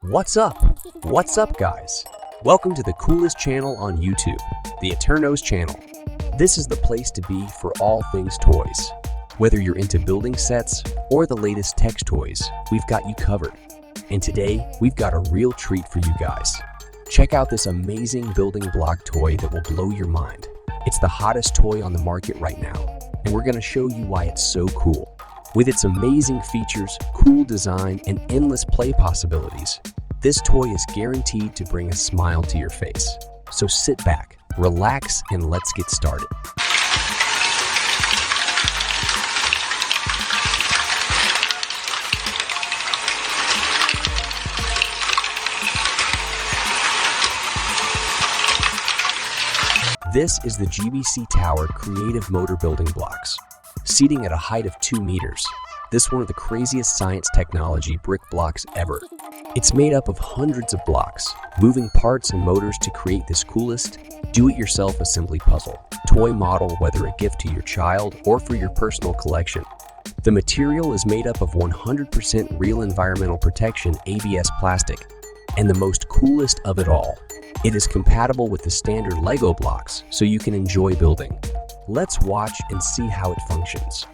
What's up? What's up, guys? Welcome to the coolest channel on YouTube, the Aternos channel. This is the place to be for all things toys. Whether you're into building sets or the latest tech toys, we've got you covered. And today, we've got a real treat for you guys. Check out this amazing building block toy that will blow your mind. It's the hottest toy on the market right now, and we're going to show you why it's so cool. With its amazing features, cool design, and endless play possibilities, this toy is guaranteed to bring a smile to your face. So sit back, relax, and let's get started. This is the GBC Tower Creative Motor Building Blocks. Seating at a height of 2 meters, this one of the craziest science technology brick blocks ever. It's made up of hundreds of blocks, moving parts and motors to create this coolest, do-it-yourself assembly puzzle, toy model, whether a gift to your child or for your personal collection. The material is made up of 100% real environmental protection ABS plastic, and the most coolest of it all, it is compatible with the standard Lego blocks, so you can enjoy building. Let's watch and see how it functions.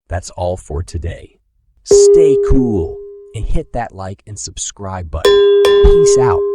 That's all for today. Stay cool and hit that like and subscribe button. Peace out.